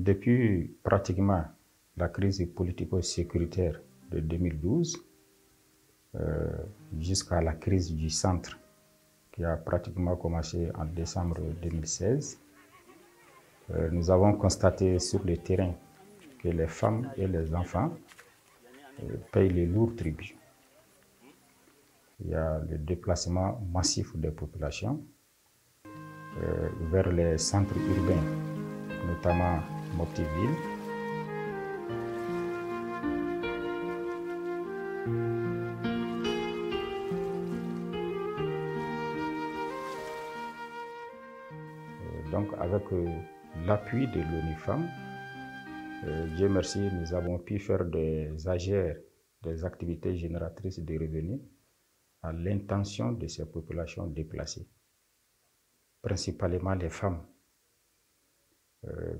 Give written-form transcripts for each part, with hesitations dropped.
Depuis pratiquement la crise politico-sécuritaire de 2012 jusqu'à la crise du centre qui a pratiquement commencé en décembre 2016, nous avons constaté sur le terrain que les femmes et les enfants payent les lourds tributs. Il y a le déplacement massif des populations vers les centres urbains, notamment Mopti-Ville. Donc avec l'appui de l'ONU Femmes, Dieu merci, nous avons pu faire des AGR, des activités génératrices de revenus, à l'intention de ces populations déplacées, principalement les femmes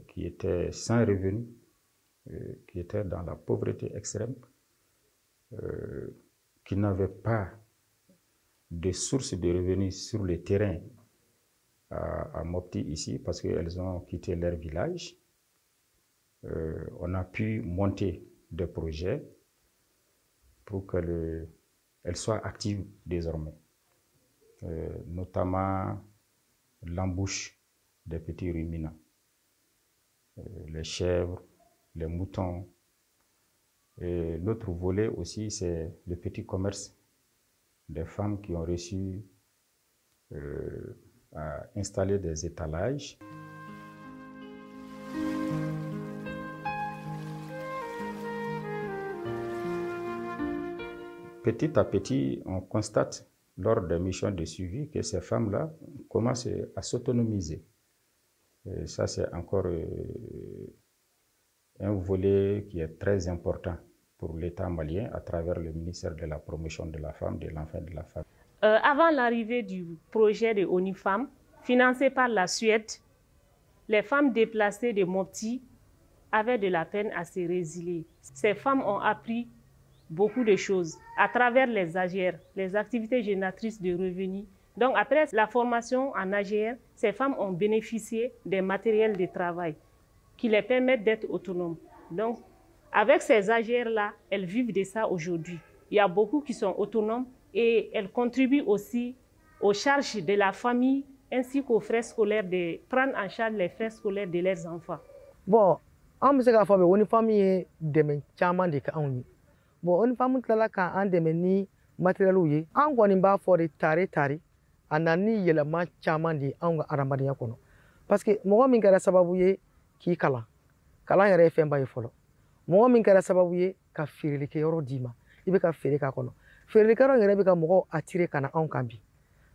qui étaient sans revenus, qui étaient dans la pauvreté extrême, qui n'avaient pas de source de revenus sur le terrain à Mopti ici parce qu'elles ont quitté leur village. On a pu monter des projets pour qu'elles soient actives désormais, notamment l'embauche des petits ruminants, les chèvres, les moutons. Et l'autre volet aussi, c'est le petit commerce des femmes qui ont réussi à installer des étalages. Petit à petit, on constate lors des missions de suivi que ces femmes-là commencent à s'autonomiser. Ça, c'est encore un volet qui est très important pour l'État malien à travers le ministère de la promotion de la femme, de l'enfant et de la femme. Avant l'arrivée du projet de ONU Femmes, financé par la Suède, les femmes déplacées de Mopti avaient de la peine à se résilier. Ces femmes ont appris beaucoup de choses à travers les AGR, les activités génératrices de revenus. Donc après la formation en AGR, ces femmes ont bénéficié des matériels de travail qui les permettent d'être autonomes. Donc avec ces AGR-là, elles vivent de ça aujourd'hui. Il y a beaucoup qui sont autonomes et elles contribuent aussi aux charges de la famille ainsi qu'aux frais scolaires, de prendre en charge les frais scolaires de leurs enfants. Bon, on sait qu'à faire une famille de chaman de kauni. Bon, une famille là quand on demande matériel ouye, on connaît pas for de tari, anani yelama chaman de on arambania kono. Parce que moi min kara sababuye ki kala yare femba yefolo. Moi min kara sababuye ka firili ke yoro dima, ibe ka fere ka kono. Fere ka ro yare be ka mo attirer kana on kambi.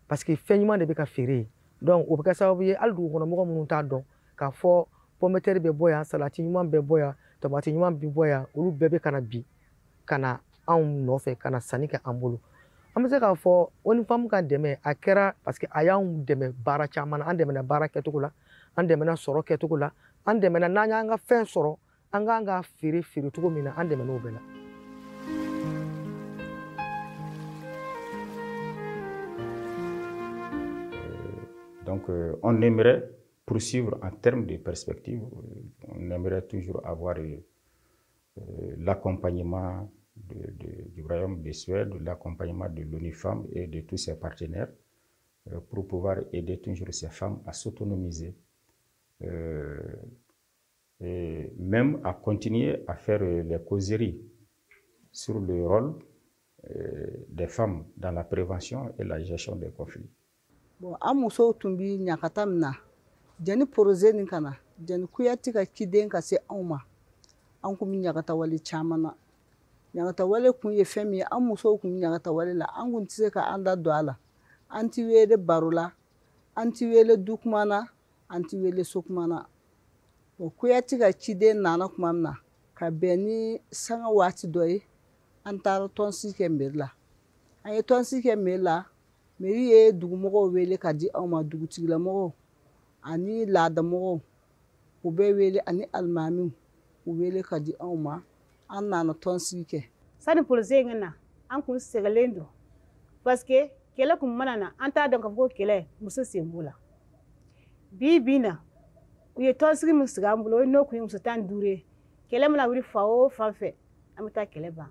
Parce que fenyuma de be ka fere. Donc o be ka sababuye aldu kono mo mun ta don ka fo pomme terre be boya, salati nyuma be boya, tomate nyuma be boya, olu bebe kana bi. Kana anw nɔfɛ kana sanni kɛ an bolo an bɛ se k'a fɔ ONU Femmes ka dɛmɛ a kɛra parce que a y'anw dɛmɛ baara caman na an dɛmɛna baara kɛcogo la an dɛmɛna sɔrɔ kɛcogo la an dɛmɛna n'an y'an ka fɛn sɔrɔ an k'an ka feere cogo min na an dɛmɛna o bɛɛ la. Donc on aimerait poursuivre en termes de perspective, on aimerait toujours avoir l'accompagnement du Royaume de Suède, l'accompagnement de l'ONU Femmes et de tous ses partenaires pour pouvoir aider toujours ces femmes à s'autonomiser et même à continuer à faire les causeries sur le rôle des femmes dans la prévention et la gestion des conflits. Bon, amuso tumbi nyakatamna, jani projet ni kana, jani kuyati ka kiden ka se auma, an kuma nyakata wali chamana. Nyagata wale kun ye fɛn min ye an musow kun nyagata wale la an kun tɛ se ka an da don a la an ti wele baro la an ti wele du kuma na an ti wele so kuma na o kuyati ka ciden nana kuma min na ka bɛn ni sanga waati dɔ ye an taara tɔnsigi kɛ meri la an ye tɔnsigi kɛ meri la meri ye dugumɔgɔw wele ka di anw ma dugutigilamɔgɔw ani laadamɔgɔw u bɛɛ wele ani alimamiw u wele ka di anw ma an nana tɔnsigi kɛ. Sani projet in na an kun sɛgɛlen don parce que kɛlɛ kun mana na an t'a dɔn k'a fɔ ko kɛlɛ muso sen b'o la bi bi in na u ye tɔnsigi min sigi an bolo o ye n'o kun ye muso 15 ye kɛlɛ mana wuli fa o fan fɛ an bɛ taa kɛlɛ ban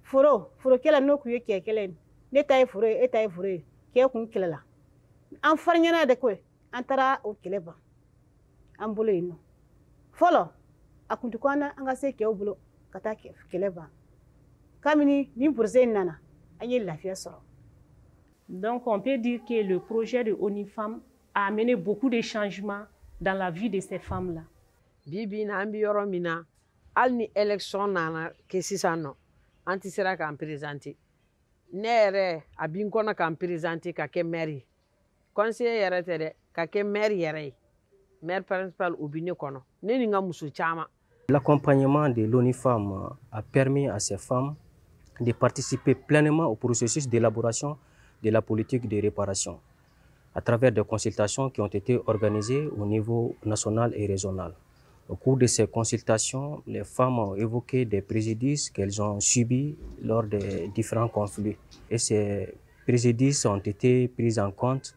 foro kɛlɛ n'o kun ye kɛ kɛlɛ ne ta ye foro ye e ta ye foro ye kɛ kun kɛlɛ la an fariɲana de ko an taara o kɛlɛ ban an bolo yen nɔ fɔlɔ a kun tɛ ko an ka se kɛw bolo ka taa kɛlɛ ban kabini nin projet in nana an ye lafiya sɔrɔ. Donc on peut dire que le projet de ONU Femmes a amené beaucoup de changements dans la vie de ces femmes-là. Bibi na an bɛ yɔrɔ min na hali ni élection nana kɛ sisan nɔ an tɛ sera k'an présenter ne yɛrɛ a bɛ n kɔnɔ k'an présenter ka kɛ maire ye conseiller yɛrɛ tɛ dɛ ka kɛ maire yɛrɛ ye maire principal o bɛ ne kɔnɔ ne ni n ka muso caman. L'accompagnement de l'ONU Femmes a permis à ces femmes de participer pleinement au processus d'élaboration de la politique de réparation à travers des consultations qui ont été organisées au niveau national et régional. Au cours de ces consultations, les femmes ont évoqué des préjudices qu'elles ont subis lors des différents conflits. Et ces préjudices ont été pris en compte,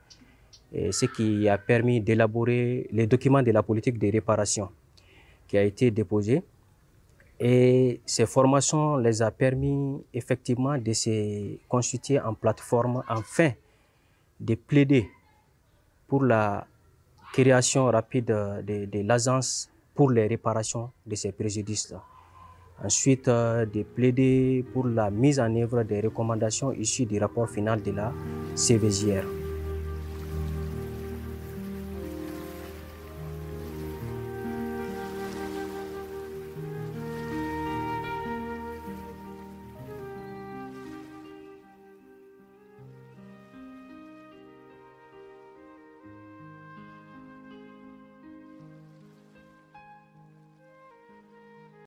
ce qui a permis d'élaborer les documents de la politique de réparation qui a été déposé. Et ces formations les a permis effectivement de se constituer en plateforme afin de plaider pour la création rapide de l'agence pour les réparations de ces préjudices-là. Ensuite, de plaider pour la mise en œuvre des recommandations issues du rapport final de la CVJR.